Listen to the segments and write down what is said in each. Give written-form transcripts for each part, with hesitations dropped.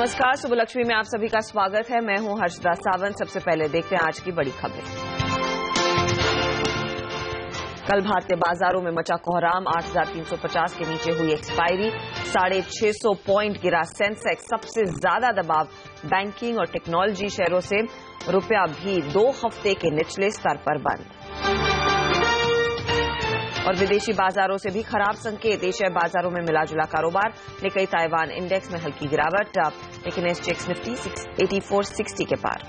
नमस्कार, सुबह लक्ष्मी में आप सभी का स्वागत है। मैं हूं हर्षदा सावंत। सबसे पहले देखते हैं आज की बड़ी खबरें। कल भारतीय बाजारों में मचा कोहराम, 8,350 के नीचे हुई एक्सपायरी, 650 पॉइंट गिरा सेंसेक्स। सबसे ज्यादा दबाव बैंकिंग और टेक्नोलॉजी शेयरों से, रुपया भी 2 हफ्ते के निचले स्तर पर बंद। और विदेशी बाजारों से भी खराब संकेत। एशियाई बाजारों में मिलाजुला कारोबार, निक्केई ताइवान इंडेक्स में हल्की गिरावट, लेकिन एसजीएक्स निफ्टी 8460 के पार।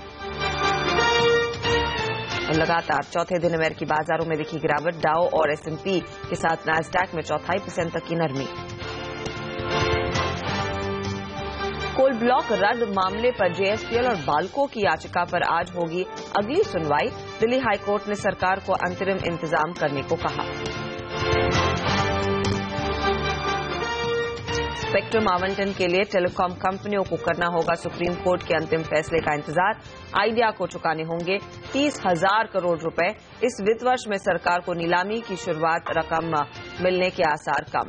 और लगातार चौथे दिन अमेरिकी बाजारों में दिखी गिरावट, डाउ और एसएनपी के साथ नैस्डैक में 0.25% तक की नरमी। कोल ब्लॉक रद्द मामले पर जेएसपीएल और बाल्को की याचिका पर आज होगी अगली सुनवाई। दिल्ली हाईकोर्ट ने सरकार को अंतरिम इंतजाम करने को कहा। स्पेक्ट्रम आवंटन के लिए टेलीकॉम कंपनियों को करना होगा सुप्रीम कोर्ट के अंतिम फैसले का इंतजार। आइडिया को चुकाने होंगे 30,000 करोड़ रुपए। इस वित्त वर्ष में सरकार को नीलामी की शुरुआत, रकम मिलने के आसार कम।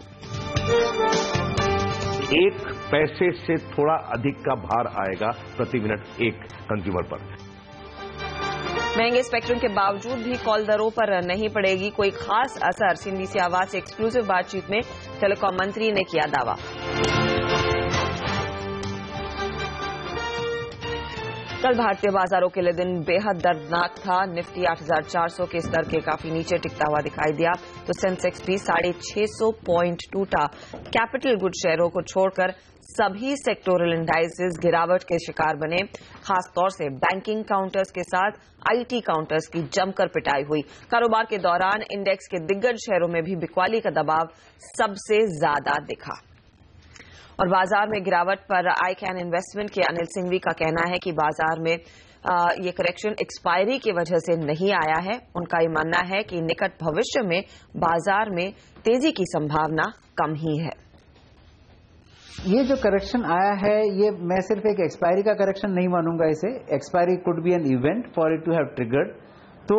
1 पैसे से थोड़ा अधिक का भार आएगा प्रति मिनट एक कंज्यूमर पर। महंगे स्पेक्ट्रम के बावजूद भी कॉल दरों पर नहीं पड़ेगी कोई खास असर। सीएनबीसी आवाज से एक्सक्लूसिव बातचीत में टेलीकॉम मंत्री ने किया दावा। कल भारतीय बाजारों के लिए दिन बेहद दर्दनाक था। निफ्टी 8,400 के स्तर के काफी नीचे टिकता हुआ दिखाई दिया, तो सेंसेक्स भी 650 पॉइंट टूटा। कैपिटल गुड शेयरों को छोड़कर सभी सेक्टोरल इंडाइसेस गिरावट के शिकार बने। खासतौर से बैंकिंग काउंटर्स के साथ आईटी काउंटर्स की जमकर पिटाई हुई। कारोबार के दौरान इंडेक्स के दिग्गज शेयरों में भी बिकवाली का दबाव सबसे ज्यादा दिखा। और बाजार में गिरावट पर आई कैन इन्वेस्टमेंट के अनिल सिंघवी का कहना है कि बाजार में ये करेक्शन एक्सपायरी की वजह से नहीं आया है। उनका ये मानना है कि निकट भविष्य में बाजार में तेजी की संभावना कम ही है। ये जो करेक्शन आया है, ये मैं सिर्फ एक एक्सपायरी का करेक्शन नहीं मानूंगा इसे। Expiry could be an event for it to have triggered. तो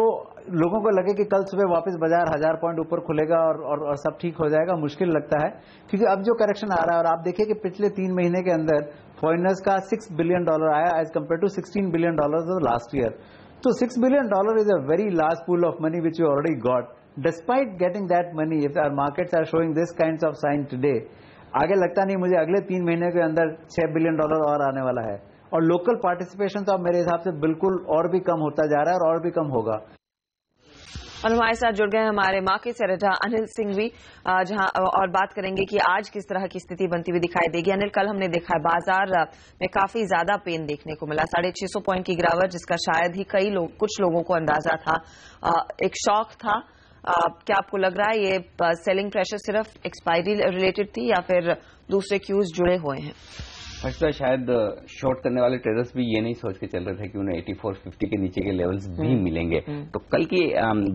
लोगों को लगे कि कल सुबह वापस बाजार 1000 पॉइंट ऊपर खुलेगा और सब ठीक हो जाएगा, मुश्किल लगता है। क्योंकि अब जो करेक्शन आ रहा है, और आप देखिए कि पिछले 3 महीने के अंदर फॉरेनर्स का $6 बिलियन आया as compare to $16 billion last year. तो $6 billion is a very large pool of money which you already got. Despite getting that money, if our markets are showing this kinds of sign today, आगे लगता नहीं मुझे अगले 3 महीने के अंदर $6 billion और आने वाला है। और लोकल पार्टिसिपेशन तो अब मेरे हिसाब से बिल्कुल और भी कम होता जा रहा है और भी कम होगा। और हमारे साथ जुड़ गए हमारे मार्केट एडिटर अनिल सिंघवी, जहां और बात करेंगे कि आज किस तरह की स्थिति बनती हुई दिखाई देगी। अनिल, कल हमने देखा है बाजार में काफी ज्यादा पेन देखने को मिला, 650 पॉइंट की गिरावट, जिसका शायद ही कुछ लोगों को अंदाजा था। एक शॉक था। क्या आपको लग रहा है ये सेलिंग प्रेशर सिर्फ एक्सपायरी रिलेटेड थी या फिर दूसरे क्यूज जुड़े हुए हैं? शायद शॉर्ट करने वाले ट्रेडर्स भी ये नहीं सोच के चल रहे थे कि उन्हें 8450 के नीचे के लेवल्स भी मिलेंगे। तो कल की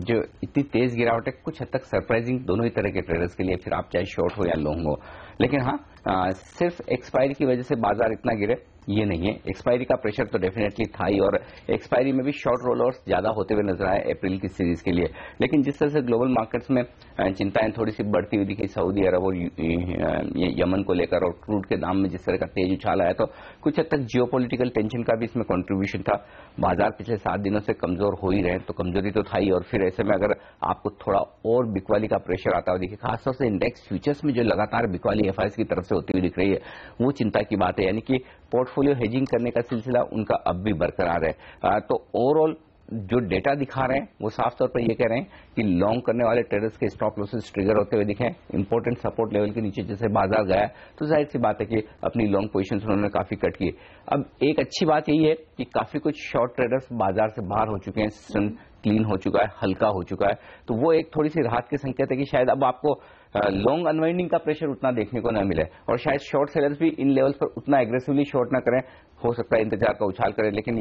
जो इतनी तेज गिरावट है, कुछ हद तक सरप्राइजिंग दोनों ही तरह के ट्रेडर्स के लिए, फिर आप चाहे शॉर्ट हो या लॉन्ग हो। लेकिन हाँ, सिर्फ एक्सपायरी की वजह से बाजार इतना गिरे ये नहीं है। एक्सपायरी का प्रेशर तो डेफिनेटली था ही, और एक्सपायरी में भी शॉर्ट रोलर्स ज्यादा होते हुए नजर आए अप्रैल की सीरीज के लिए। लेकिन जिस तरह से ग्लोबल मार्केट्स में चिंताएं थोड़ी सी बढ़ती हुई दिखी सऊदी अरब और यमन को लेकर, और क्रूड के दाम में जिस तरह का तेज उछाल आया, तो कुछ हद तक जियोपॉलिटिकल टेंशन का भी इसमें कंट्रीब्यूशन था। बाजार पिछले 7 दिनों से कमजोर हो ही रहे, तो कमजोरी तो था ही। और फिर ऐसे में अगर आपको थोड़ा और बिकवाली का प्रेशर आता हुआ दिखे, खासतौर से इंडेक्स फ्यूचर्स में जो लगातार बिकवाली एफआईएस की तरफ से होती हुई दिख रही है, वो चिंता की बात है। यानी कि पोर्टफोलियो हेजिंग करने का सिलसिला उनका अब भी बरकरार है। तो ओवरऑल जो डेटा दिखा रहे हैं वो साफ तौर पर ये कह रहे हैं कि लॉन्ग करने वाले ट्रेडर्स के स्टॉप लॉसेस ट्रिगर होते हुए दिखे। इंपॉर्टेंट सपोर्ट लेवल के नीचे जैसे बाजार गया, तो जाहिर सी बात है कि अपनी लॉन्ग पोजीशंस उन्होंने काफी कट की। अब एक अच्छी बात यही है कि काफी कुछ शॉर्ट ट्रेडर्स बाजार से बाहर हो चुके हैं, क्लीन हो चुका है, हल्का हो चुका है। तो वो एक थोड़ी सी राहत के संकेत है कि शायद अब आपको लॉन्ग अनवाइंडिंग का प्रेशर उतना देखने को न मिले, और शायद शॉर्ट सेलर्स भी इन लेवल्स पर उतना एग्रेसिवली शॉर्ट ना करें। हो सकता है इंतजार का उछाल करें। लेकिन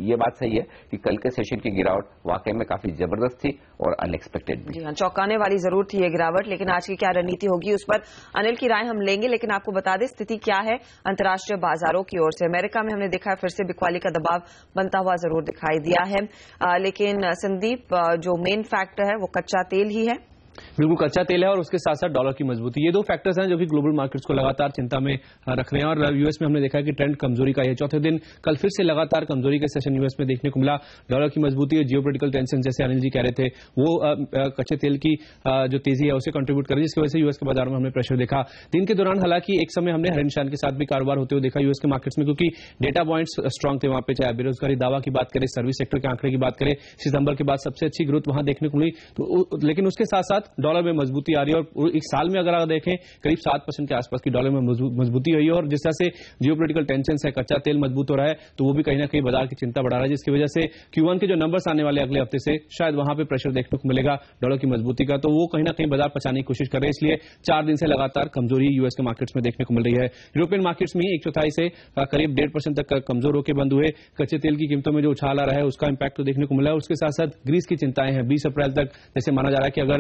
ये बात सही है कि कल के सेशन की गिरावट वाकई में काफी जबरदस्त थी और अनएक्सपेक्टेड भी। जी हाँ, चौंकाने वाली जरूर थी ये गिरावट। लेकिन आज की क्या रणनीति होगी उस पर अनिल की राय हम लेंगे। लेकिन आपको बता दें स्थिति क्या है अंतर्राष्ट्रीय बाजारों की ओर से। अमेरिका में हमने देखा है फिर से बिकवाली का दबाव बनता हुआ जरूर दिखाई दिया है। लेकिन संदीप, जो मेन फैक्टर है वो कच्चा तेल ही है। बिल्कुल, कच्चा तेल है और उसके साथ साथ डॉलर की मजबूती, ये दो फैक्टर्स हैं जो कि ग्लोबल मार्केट्स को लगातार चिंता में रख रहे हैं। और यूएस में हमने देखा है कि ट्रेंड कमजोरी का है, चौथे दिन कल फिर से लगातार कमजोरी का सेशन यूएस में देखने को मिला। डॉलर की मजबूती और जियोपॉलिटिकल टेंशन, जैसे अनिल जी कह रहे थे, वो कच्चे तेल की जो तेजी है उसे कंट्रीब्यूट कर रही है, जिसकी वजह से यूएस के बाजार में हमने प्रेशर देखा। दिन के दौरान हालांकि एक समय हमने हर निशान के साथ भी कारोबार होते हुए देखा यूएस के मार्केट्स में, क्योंकि डेटा पॉइंट्स स्ट्रांग थे वहां पे, चाहे बेरोजगारी दावा की बात करें, सर्विस सेक्टर के आंकड़े की बात करें, सितंबर के बाद सबसे अच्छी ग्रोथ वहां देखने को मिली। तो लेकिन उसके साथ साथ डॉलर में मजबूती आ रही है और एक साल में अगर आप देखें करीब 7% के आसपास की डॉलर में मजबूती हुई है। और जिस तरह से जियोपॉलिटिकल टेंशन है, कच्चा तेल मजबूत हो रहा है, तो वो भी कहीं ना कहीं बाजार की चिंता बढ़ा रहा है, जिसकी वजह से Q1 के जो नंबर्स आने वाले अगले हफ्ते से शायद वहां पे प्रेशर देखने को मिलेगा डॉलर की मजबूती का, तो वो कहीं ना कहीं बाजार पचाने की कोशिश कर रहे हैं। इसलिए 4 दिन से लगातार कमजोरी यूएस के मार्केट्स में देखने को मिल रही है। यूरोपियन मार्केट्स में 1/4 से करीब 1.5% तक कमजोर होकर बंद हुए। कच्चे तेल की कीमतों में जो उछाल आ रहा है उसका इंपैक्ट तो देखने को मिला है। उसके साथ साथ ग्रीस की चिंताएं हैं। 20 अप्रैल तक जैसे माना जा रहा है कि अगर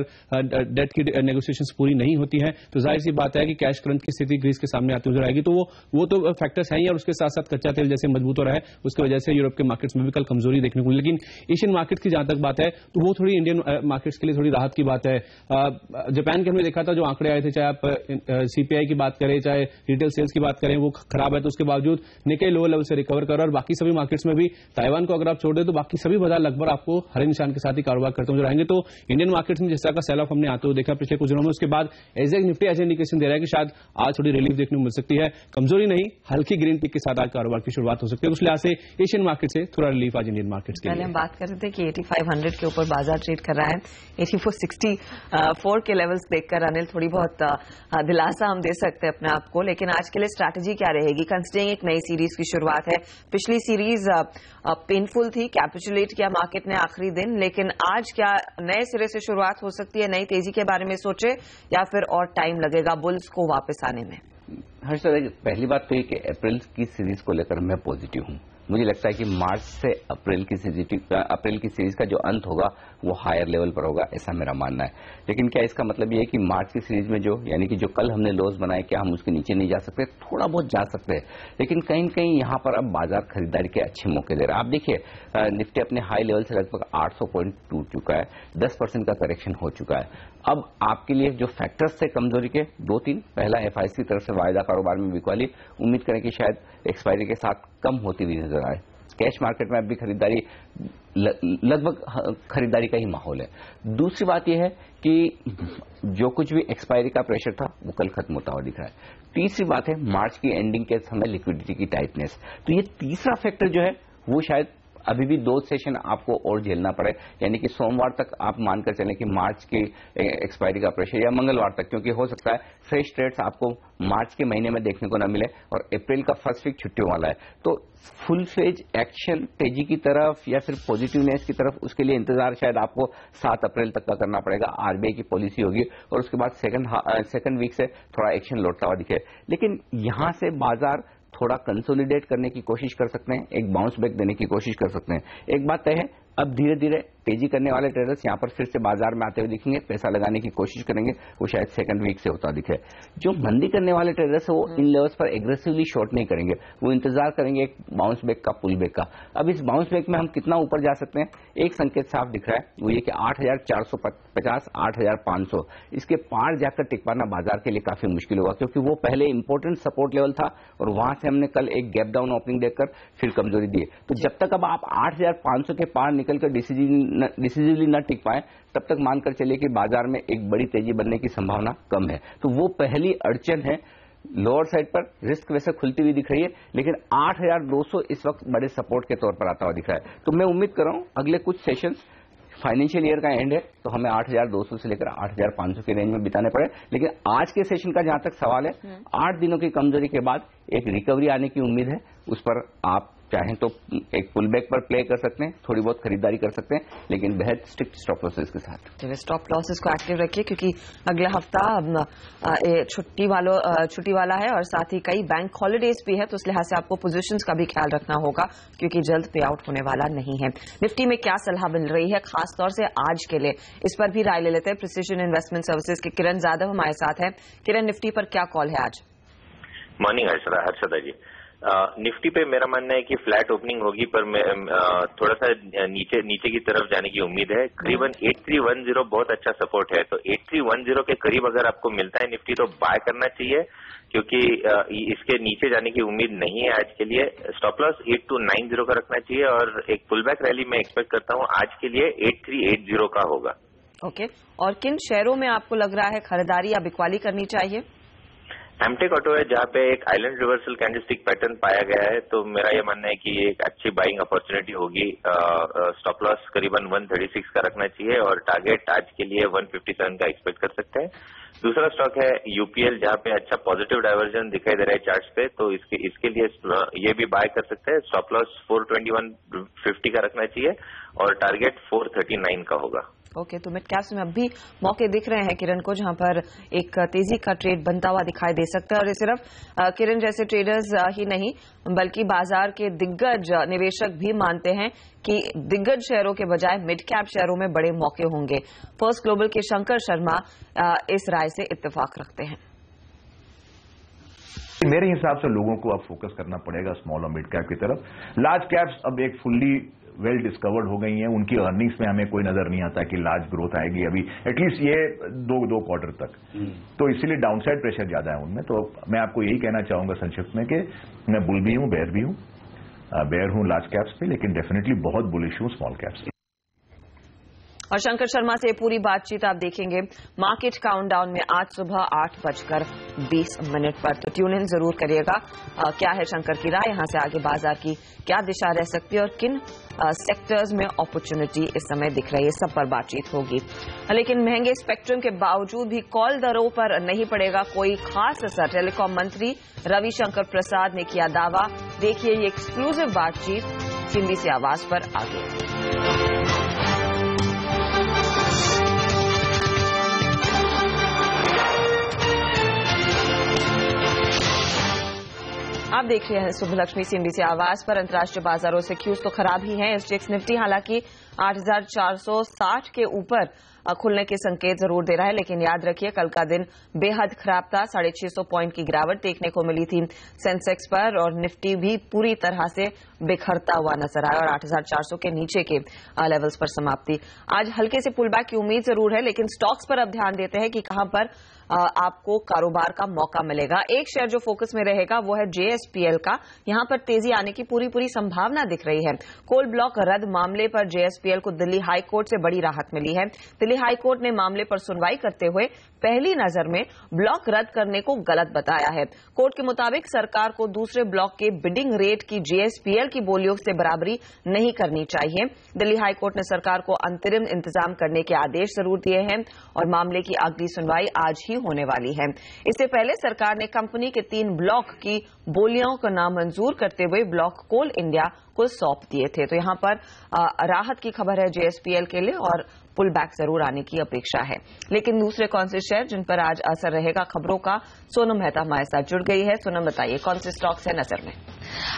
डेट की नेगोशिएशंस पूरी नहीं होती है तो जाहिर सी बात है कि कैश क्रंच की स्थिति ग्रीस के सामने आती नजर आएगी। तो वो तो फैक्टर्स हैं ही, और उसके साथ साथ कच्चा तेल जैसे मजबूत हो रहा है उसकी वजह से यूरोप के मार्केट्स में भी कल कमजोरी देखने को मिली। लेकिन एशियन मार्केट की जहां तक बात है तो वो थोड़ी इंडियन मार्केट्स के लिए थोड़ी राहत की बात है। जापान के हमने देखा था जो आंकड़े आए थे, चाहे आप सीपीआई की बात करें, चाहे रिटेल सेल्स की बात करें, वो खराब है, तो उसके बावजूद निके लो लेवल से रिकवर कर, और बाकी सभी मार्केट्स में भी, ताइवान को अगर आप छोड़ दे तो बाकी सभी बाजार लगभग आपको हरे निशान के साथ ही कारोबार करते हुए रहेंगे। तो इंडियन मार्केट्स में जिस तरह का सेल ऑफ हमने आते हुए देखा पिछले कुछ दिनों में, उसके बाद एजेक निफ्टी ऐसे इंडिकेशन दे रहा है कि शायद आज थोड़ी रिलीफ देखने को मिल सकती है। कमजोरी नहीं, हल्की ग्रीन टिक के साथ आज कारोबार की शुरुआत हो सकती है। उस लिहाज से एशियन मार्केट से थोड़ा रिलीफ आज इंडियन मार्केट्स के लिए। हम बात कर रहे थे कि 8500 के ऊपर बाजार ट्रेड कर रहा है। 8464 के लेवल्स देखकर अनिल थोड़ी बहुत दिलासा हम दे सकते हैं अपने आप को, लेकिन आज के लिए स्ट्रैटेजी क्या रहेगी? कंसिडरिंग एक नई सीरीज की शुरुआत है, पिछली सीरीज पेनफुल थी, कैपिचुलेट किया मार्केट ने आखिरी दिन, लेकिन आज क्या नए सिरे से शुरुआत हो सकती है? नई तेजी के बारे में सोचे या फिर और टाइम लगेगा बुल्स को वापस आने में? हर्षद, पहली बात तो ये कि अप्रैल की सीरीज को लेकर मैं पॉजिटिव हूं। मुझे लगता है कि मार्च से अप्रैल की सीरीज का जो अंत होगा वो हायर लेवल पर होगा, ऐसा मेरा मानना है। लेकिन क्या इसका मतलब ये है कि मार्च की सीरीज में यानी कि जो कल हमने लॉस बनाए, क्या हम उसके नीचे नहीं जा सकते? थोड़ा बहुत जा सकते हैं, लेकिन कहीं न कहीं यहां पर अब बाजार खरीदारी के अच्छे मौके दे रहा है। आप देखिए, निफ्टी अपने हाई लेवल से लगभग 800 पॉइंट टूट चुका है, 10% का करेक्शन हो चुका है। अब आपके लिए जो फैक्टर्स थे कमजोरी के 2-3, पहला FIC की तरफ से वायदा कारोबार में बिकवाली, उम्मीद करें कि शायद एक्सपायरी के साथ कम होती हुई नजर आए। कैश मार्केट में अभी खरीदारी लगभग खरीदारी का ही माहौल है। दूसरी बात यह है कि जो कुछ भी एक्सपायरी का प्रेशर था वो कल खत्म होता हुआ दिख रहा है। तीसरी बात है मार्च की एंडिंग के समय लिक्विडिटी की टाइटनेस। तो ये तीसरा फैक्टर जो है वो शायद अभी भी 2 सेशन आपको और झेलना पड़े, यानी कि सोमवार तक आप मानकर चलें कि मार्च की एक्सपायरी का प्रेशर, या मंगलवार तक, क्योंकि हो सकता है फ्रेश ट्रेड्स आपको मार्च के महीने में देखने को न मिले और अप्रैल का फर्स्ट वीक छुट्टियों वाला है। तो फुल फेज एक्शन तेजी की तरफ या फिर पॉजिटिवनेस की तरफ, उसके लिए इंतजार शायद आपको 7 अप्रैल तक का करना पड़ेगा। आरबीआई की पॉलिसी होगी और उसके बाद सेकंड वीक से थोड़ा एक्शन लौटता हुआ दिखे। लेकिन यहां से बाजार थोड़ा कंसोलिडेट करने की कोशिश कर सकते हैं, एक बाउंस बैक देने की कोशिश कर सकते हैं। एक बात तय है, अब धीरे धीरे तेजी करने वाले ट्रेडर्स यहां पर फिर से बाजार में आते हुए दिखेंगे, पैसा लगाने की कोशिश करेंगे, वो शायद सेकंड वीक से होता दिखे। जो मंदी करने वाले ट्रेडर्स है वो इन लेवल्स पर एग्रेसिवली शॉर्ट नहीं करेंगे, वो इंतजार करेंगे एक बाउंस बैक का, पुल बैक का। अब इस बाउंस बैक में हम कितना ऊपर जा सकते हैं, एक संकेत साफ दिख रहा है, वो ये कि 8450, 8500 इसके पार जाकर टिक पाना बाजार के लिए काफी मुश्किल होगा, क्योंकि वो पहले इंपॉर्टेंट सपोर्ट लेवल था और वहां से हमने कल एक गैप डाउन ओपनिंग देखकर फिर कमजोरी दी। तो जब तक अब आप 8500 के पार निकलकर डिसिजिवली न टिक पाए, तब तक मानकर चलिए कि बाजार में एक बड़ी तेजी बनने की संभावना कम है। तो वो पहली अड़चन है। लोअर साइड पर रिस्क वैसे खुलती हुई दिख रही है, लेकिन 8200 इस वक्त बड़े सपोर्ट के तौर पर आता हुआ दिख रहा है। तो मैं उम्मीद कर रहा हूं अगले कुछ सेशंस, फाइनेंशियल ईयर का एंड है तो हमें 8200 से लेकर 8500 के रेंज में बिताने पड़े। लेकिन आज के सेशन का जहां तक सवाल है, 8 दिनों की कमजोरी के बाद एक रिकवरी आने की उम्मीद है। उस पर आप चाहें तो एक पुल बैक पर प्ले कर सकते हैं, थोड़ी बहुत खरीदारी कर सकते हैं, लेकिन बेहद स्ट्रिक्ट स्टॉप लॉसेस के साथ। स्टॉप लॉसेस को एक्टिव रखिए, क्योंकि अगला हफ्ता छुट्टी वाला है और साथ ही कई बैंक हॉलीडेज भी है, तो इस लिहाज से आपको पोजीशंस का भी ख्याल रखना होगा, क्योंकि जल्द पे आउट होने वाला नहीं है। निफ्टी में क्या सलाह मिल रही है खासतौर से आज के लिए, इस पर भी राय ले लेते हैं। प्रिसिजन इन्वेस्टमेंट सर्विसेज के किरण जाधव हमारे साथ हैं। किरण, निफ्टी पर क्या कॉल है आज? मॉर्निंग हर्षदा जी। निफ्टी पे मेरा मानना है कि फ्लैट ओपनिंग होगी, पर थोड़ा सा नीचे की तरफ जाने की उम्मीद है। करीबन 8310 बहुत अच्छा सपोर्ट है, तो 8310 के करीब अगर आपको मिलता है निफ्टी तो बाय करना चाहिए, क्योंकि इसके नीचे जाने की उम्मीद नहीं है आज के लिए। स्टॉप लॉस 8290 का रखना चाहिए और एक पुलबैक रैली मैं एक्सपेक्ट करता हूं आज के लिए 8380 का होगा। ओके, और किन शेयरों में आपको लग रहा है खरीदारी या बिकवाली करनी चाहिए? एमटेक ऑटो है जहां पे एक आइलैंड रिवर्सल कैंडलस्टिक पैटर्न पाया गया है, तो मेरा यह मानना है कि ये एक अच्छी बाइंग अपॉर्चुनिटी होगी। स्टॉप लॉस करीबन 136 का रखना चाहिए और टारगेट आज के लिए 157 का एक्सपेक्ट कर सकते हैं। दूसरा स्टॉक है यूपीएल जहां पे अच्छा पॉजिटिव डाइवर्जन दिखाई दे रहा है चार्ट्स पे, तो इसके लिए ये भी बाय कर सकते हैं। स्टॉप लॉस 421.50 का रखना चाहिए और टारगेट 439 का होगा। ओके, तो मिड कैप्स में अब भी मौके दिख रहे हैं किरण को, जहां पर एक तेजी का ट्रेड बनता हुआ दिखाई दे सकता है। और ये सिर्फ किरण जैसे ट्रेडर्स ही नहीं बल्कि बाजार के दिग्गज निवेशक भी मानते हैं कि दिग्गज शेयरों के बजाय मिड कैप शेयरों में बड़े मौके होंगे। फर्स्ट ग्लोबल के शंकर शर्मा इस राय से इत्तेफाक रखते हैं। मेरे हिसाब से लोगों को अब फोकस करना पड़ेगा स्मॉल और मिड कैप की तरफ। लार्ज कैप्स अब एक फुल्ली वेल डिस्कवर्ड हो गई हैं, उनकी अर्निंग्स में हमें कोई नजर नहीं आता कि लार्ज ग्रोथ आएगी अभी, एटलीस्ट ये दो क्वार्टर तक। तो इसीलिए डाउनसाइड प्रेशर ज्यादा है उनमें। तो मैं आपको यही कहना चाहूंगा संक्षिप्त में कि मैं बुल भी हूं, बेयर हूं लार्ज कैप्स पे, लेकिन डेफिनेटली बहुत बुलिश हूं स्मॉल कैप्स पे। और शंकर शर्मा से पूरी बातचीत आप देखेंगे मार्केट काउंटडाउन में आज सुबह 8:20 पर, तो ट्यून इन जरूर करिएगा। क्या है शंकर की राय, यहां से आगे बाजार की क्या दिशा रह सकती है और किन सेक्टर्स में अपॉर्चुनिटी इस समय दिख रही है, सब पर बातचीत होगी। लेकिन महंगे स्पेक्ट्रम के बावजूद भी कॉल दरों पर नहीं पड़ेगा कोई खास असर, टेलीकॉम मंत्री रविशंकर प्रसाद ने किया दावा। देखिए ये एक्सक्लूसिव बातचीत CNBC आवाज पर आगे। आप देख रहे हैं सुबह लक्ष्मी CNBC आवाज पर। अंतर्राष्ट्रीय बाजारों से क्यूज तो खराब ही है। SGX निफ्टी हालांकि 8,460 के ऊपर खुलने के संकेत जरूर दे रहा है, लेकिन याद रखिए कल का दिन बेहद खराब था। 650 पॉइंट की गिरावट देखने को मिली थी सेंसेक्स पर और निफ्टी भी पूरी तरह से बिखरता हुआ नजर आया और 8,400 के नीचे के लेवल्स पर समाप्ति। आज हल्के से पुलबैक की उम्मीद जरूर है, लेकिन स्टॉक्स पर अब ध्यान देते हैं कि कहां पर आपको कारोबार का मौका मिलेगा। एक शेयर जो फोकस में रहेगा वो है JSPL का। यहां पर तेजी आने की पूरी संभावना दिख रही है। कोल ब्लॉक रद्द मामले पर JSPL को दिल्ली हाई कोर्ट से बड़ी राहत मिली है। दिल्ली हाई कोर्ट ने मामले पर सुनवाई करते हुए पहली नजर में ब्लॉक रद्द करने को गलत बताया है। कोर्ट के मुताबिक सरकार को दूसरे ब्लॉक के बिडिंग रेट की JSPL की बोलियों से बराबरी नहीं करनी चाहिए। दिल्ली हाई कोर्ट ने सरकार को अंतरिम इंतजाम करने के आदेश जरूर दिए हैं और मामले की अगली सुनवाई आज ही होने वाली है। इससे पहले सरकार ने कंपनी के 3 ब्लॉक की बोलियों को नामंजूर करते हुए ब्लॉक कोल इंडिया को सौंप दिए थे। तो यहां पर राहत की खबर है JSPL के लिए और पुल बैक जरूर आने की अपेक्षा है। लेकिन दूसरे कौन से शेयर जिन पर आज असर रहेगा खबरों का, सोनम मेहता हमारे साथ जुड़ गई है। सोनम बताइए कौन से स्टॉक्स है नजर में?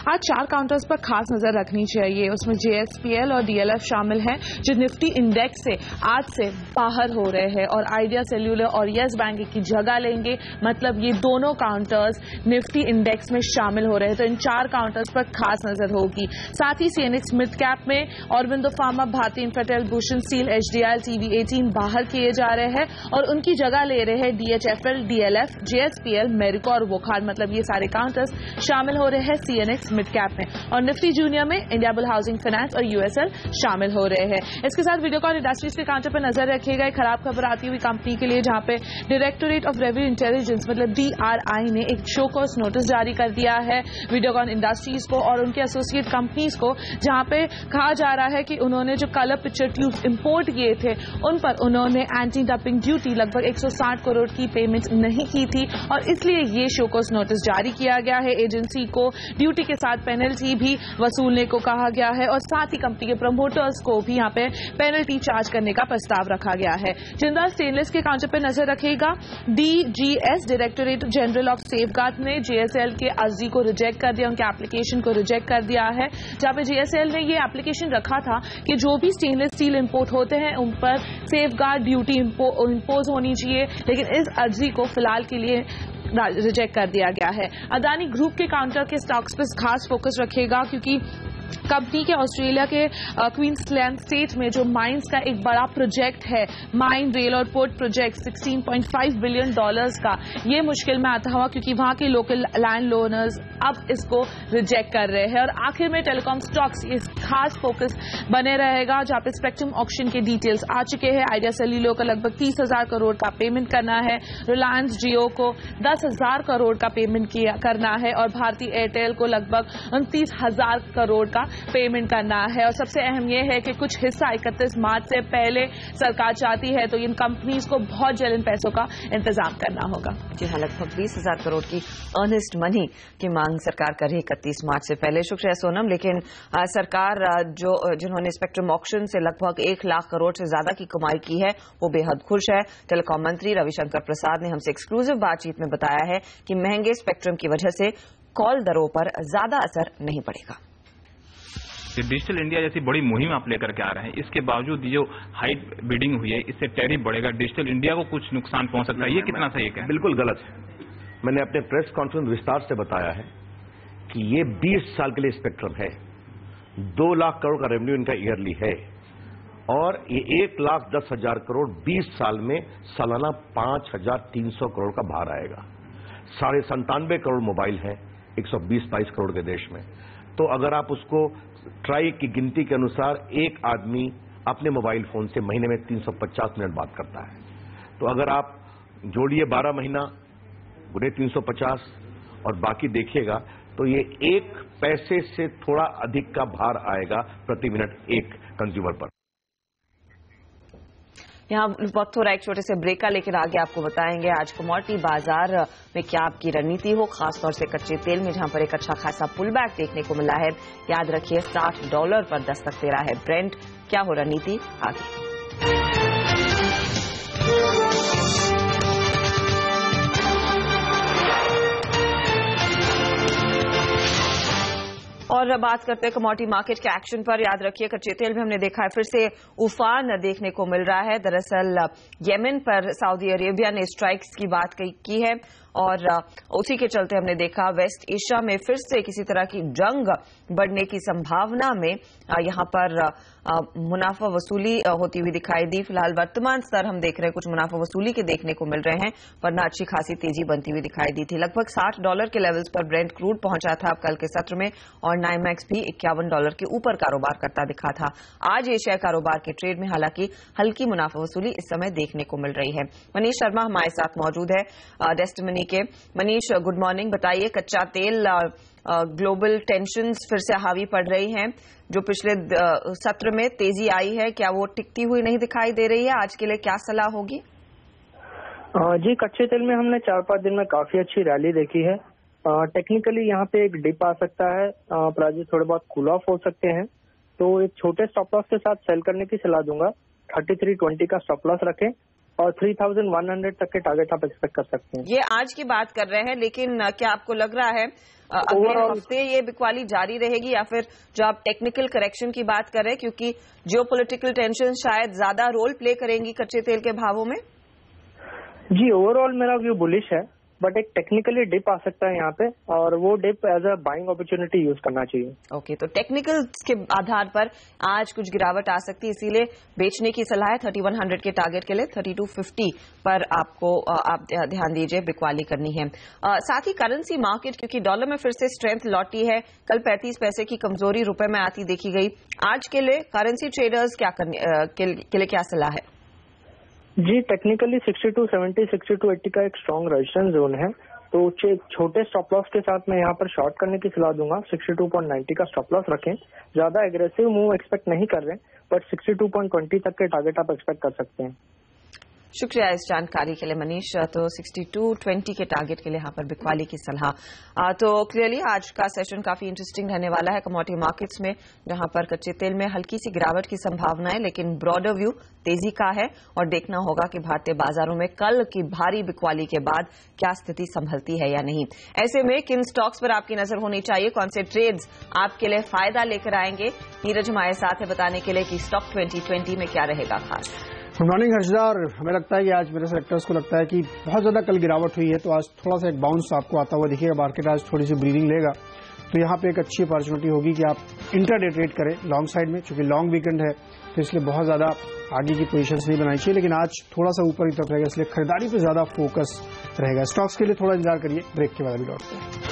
आज 4 काउंटर्स पर खास नजर रखनी चाहिए। उसमें JSPL और DLF शामिल हैं जो निफ्टी इंडेक्स से आज से बाहर हो रहे हैं और आइडिया सेल्यूलर और येस बैंक की जगह लेंगे। मतलब ये दोनों काउंटर्स निफ्टी इंडेक्स में शामिल हो रहे हैं, तो इन 4 काउंटर्स पर खास नजर होगी। साथ ही CNX मिड कैप में Aurobindo Pharma, Bharti Infratel, Bhushan Steel, HDL, TV18 बाहर किए जा रहे हैं और उनकी जगह ले रहे हैं DHFL, DLF, JSPL, मेरिको और वोखार। मतलब ये सारे काउंटर्स शामिल हो रहे हैं CNX मिड कैप में। और निफ्टी जूनियर में इंडियाबुल हाउसिंग फाइनेंस और USL शामिल हो रहे हैं। इसके साथ वीडियोकॉन इंडस्ट्रीज के काउंटर पर नजर रखिएगा। एक खराब खबर आती हुई कंपनी के लिए, जहां पे डायरेक्टोरेट ऑफ रेवेन्यू इंटेलिजेंस मतलब DRI ने एक शो कॉज नोटिस जारी कर दिया है वीडियोकॉन इंडस्ट्रीज को और उनके एसोसिएट कंपनीज को, जहां पे कहा जा रहा है कि उन्होंने जो कलर पिक्चर ट्यूब इंपोर्ट किए थे उन पर उन्होंने एंटी डंपिंग ड्यूटी लगभग 160 करोड़ की पेमेंट नहीं की थी और इसलिए ये शो कॉज नोटिस जारी किया गया है। एजेंसी को ड्यूटी के साथ पेनल्टी भी वसूलने को कहा गया है और साथ ही कंपनी के प्रमोटर्स को भी यहाँ पे पेनल्टी चार्ज करने का प्रस्ताव रखा गया है। जिंदाल स्टेनलेस के काउंटर पर नजर रखेगा। DGS directorate general of safeguard ने JSL के अर्जी को रिजेक्ट कर दिया, उनके एप्लीकेशन को रिजेक्ट कर दिया है, जहां पे JSL ने ये एप्लीकेशन रखा था कि जो भी स्टेनलेस स्टील इंपोर्ट होते हैं उन पर सेफगार्ड ड्यूटी इंपोज होनी चाहिए, लेकिन इस अर्जी को फिलहाल के लिए रिजेक्ट कर दिया गया है। अदानी ग्रुप के काउंटर के स्टॉक्स पर खास फोकस रखेगा क्योंकि कंपनी के ऑस्ट्रेलिया के क्वींसलैंड स्टेट में जो माइंस का एक बड़ा प्रोजेक्ट है, माइन रेल और पोर्ट प्रोजेक्ट $16.5 बिलियन का, ये मुश्किल में आता हुआ क्योंकि वहां के लोकल लैंड ओनर्स अब इसको रिजेक्ट कर रहे हैं। और आखिर में टेलीकॉम स्टॉक्स ये खास फोकस बने रहेगा जहां पे स्पेक्ट्रम ऑक्शन के डिटेल्स आ चुके हैं। आइडिया सेल्यूलर को लगभग 30,000 करोड़ का पेमेंट करना है, रिलायंस जियो को 10,000 करोड़ का पेमेंट करना है और भारतीय एयरटेल को लगभग 29,000 करोड़ का पेमेंट करना है। और सबसे अहम यह है कि कुछ हिस्सा 31 मार्च से पहले सरकार चाहती है तो इन कंपनीज को बहुत जल्द इन पैसों का इंतजाम करना होगा। जी हाँ, लगभग 20,000 करोड़ की अर्नेस्ट मनी की मांग सरकार कर रही 31 मार्च से पहले। शुक्रिया सोनम। लेकिन सरकार जिन्होंने स्पेक्ट्रम ऑक्शन से लगभग 1 लाख करोड़ से ज्यादा की कमाई की है वो बेहद खुश है। टेलीकॉम मंत्री रविशंकर प्रसाद ने हमसे एक्सक्लूसिव बातचीत में बताया है कि महंगे स्पेक्ट्रम की वजह से कॉल दरों पर ज्यादा असर नहीं पड़ेगा। डिजिटल इंडिया जैसी बड़ी मुहिम आप लेकर के आ रहे हैं, इसके बावजूद जो हाई बिडिंग हुई है इससे टैरिफ बढ़ेगा, डिजिटल इंडिया को कुछ नुकसान पहुंच सकता है, ये कितना सही है? बिल्कुल गलत है। मैंने अपने प्रेस कॉन्फ्रेंस विस्तार से बताया है कि ये 20 साल के लिए स्पेक्ट्रम है, 2 लाख करोड़ का रेवेन्यू इनका ईयरली है और ये 1,10,000 करोड़ 20 साल में सालाना 5,300 करोड़ का भार आएगा। 97.5 करोड़ मोबाइल है 120-22 करोड़ के देश में। तो अगर आप उसको ट्राई की गिनती के अनुसार एक आदमी अपने मोबाइल फोन से महीने में 350 मिनट बात करता है, तो अगर आप जोड़िए 12 महीना गुणे 350 और बाकी देखिएगा तो ये 1 पैसे से थोड़ा अधिक का भार आएगा प्रति मिनट एक कंज्यूमर पर। यहाँ वक्त हो रहा है एक छोटे से ब्रेक का, लेकिन आगे आपको बताएंगे आज कमोडिटी बाजार में क्या आपकी रणनीति हो, खासतौर से कच्चे तेल में जहां पर एक अच्छा खासा पुल बैक देखने को मिला है। याद रखिए $60 पर दस्तक दे रहा है ब्रेंट। क्या हो रणनीति आगे। और बात करते हैं कमोडिटी मार्केट के एक्शन पर। याद रखिए कच्चे तेल में हमने देखा है फिर से उफान देखने को मिल रहा है। दरअसल येमेन पर सऊदी अरेबिया ने स्ट्राइक्स की बात की है और उसी के चलते हमने देखा वेस्ट एशिया में फिर से किसी तरह की जंग बढ़ने की संभावना में यहां पर मुनाफा वसूली होती हुई दिखाई दी। फिलहाल वर्तमान स्तर हम देख रहे हैं कुछ मुनाफा वसूली के देखने को मिल रहे हैं, वरना अच्छी खासी तेजी बनती हुई दिखाई दी थी। लगभग $60 के लेवल्स पर ब्रेंट क्रूड पहुंचा था कल के सत्र में और नाइमैक्स भी $51 के ऊपर कारोबार करता दिखा था। आज एशिया कारोबार के ट्रेड में हालांकि हल्की मुनाफा वसूली इस समय देखने को मिल रही है। मनीष शर्मा हमारे साथ मौजूद है डेस्टिनी के। Manish, good morning. बताइए, कच्चा तेल ग्लोबल टेंशंस फिर से हावी पड़ रही हैं, जो पिछले सत्र में तेजी आई है क्या वो टिकती हुई नहीं दिखाई दे रही है? आज के लिए क्या सलाह होगी? जी, कच्चे तेल में हमने 4-5 दिन में काफी अच्छी रैली देखी है। टेक्निकली यहाँ पे एक डिप आ सकता है, प्राइसेस थोड़े बहुत कूल ऑफ हो सकते हैं, तो एक छोटे स्टॉप लॉस के साथ सेल करने की सलाह दूंगा। 3320 का स्टॉप लॉस रखें और 3100 तक के टारगेट आप एक्सपेक्ट कर सकते हैं। ये आज की बात कर रहे हैं, लेकिन क्या आपको लग रहा है अगले हफ्ते ये बिकवाली जारी रहेगी या फिर जो आप टेक्निकल करेक्शन की बात कर रहे हैं, क्योंकि जियोपॉलिटिकल टेंशन शायद ज्यादा रोल प्ले करेंगी कच्चे तेल के भावों में? जी, ओवरऑल मेरा व्यू बुलिश है, बट एक टेक्निकली डिप आ सकता है यहाँ पे और वो dip as a buying opportunity use करना चाहिए। ओके, तो टेक्निकल के आधार पर आज कुछ गिरावट आ सकती है, इसीलिए बेचने की सलाह है 3100 के टारगेट के लिए। 3250 पर आपको आप ध्यान दीजिए, बिकवाली करनी है। साथ ही करेंसी मार्केट, क्योंकि डॉलर में फिर से स्ट्रेंथ लौटी है, कल 35 पैसे की कमजोरी रुपए में आती देखी गई। आज के लिए करेंसी ट्रेडर्स क्या करने के लिए क्या सलाह है? जी, टेक्निकली 6270, 6280 का एक स्ट्रॉन्ग रेजिस्टेंस जोन है, तो छोटे स्टॉप लॉस के साथ मैं यहाँ पर शॉर्ट करने की सलाह दूंगा। 62.90 का स्टॉप लॉस रखें। ज्यादा एग्रेसिव मूव एक्सपेक्ट नहीं कर रहे, बट 62.20 तक के टारगेट आप एक्सपेक्ट कर सकते हैं। शुक्रिया इस जानकारी के लिए मनीष। तो 6220 के टारगेट के लिए यहाँ पर बिकवाली की सलाह। तो क्लियरली आज का सेशन काफी इंटरेस्टिंग रहने वाला है कमोडिटी मार्केट्स में, जहां पर कच्चे तेल में हल्की सी गिरावट की संभावना है, लेकिन ब्रॉडर व्यू तेजी का है और देखना होगा कि भारतीय बाजारों में कल की भारी बिकवाली के बाद क्या स्थिति संभलती है या नहीं। ऐसे में किन स्टॉक्स पर आपकी नजर होनी चाहिए, कौन से ट्रेड्स आपके लिए फायदा लेकर आएंगे, नीरज हमारे साथ है बताने के लिए कि स्टॉक 2020 में क्या रहेगा खास। Good morning Harshada. और हमें लगता है कि आज मेरे सेक्टर्स को लगता है कि बहुत ज्यादा कल गिरावट हुई है, तो आज थोड़ा सा एक बाउंस आपको आता हुआ दिखेगा। मार्केट आज थोड़ी सी ब्रीदिंग लेगा, तो यहाँ पे एक अच्छी अपॉर्चुनिटी होगी कि आप इंट्राडे ट्रेड करें लॉन्ग साइड में, क्योंकि लॉन्ग वीकेंड है तो इसलिए बहुत ज्यादा आगे की पोजीशंस नहीं बनानी चाहिए। लेकिन आज थोड़ा सा ऊपर की तरफ रहेगा, इसलिए खरीदारी पे ज्यादा फोकस रहेगा। स्टॉक्स के लिए थोड़ा इंतजार करिए, ब्रेक के बाद अभी लौटते हैं।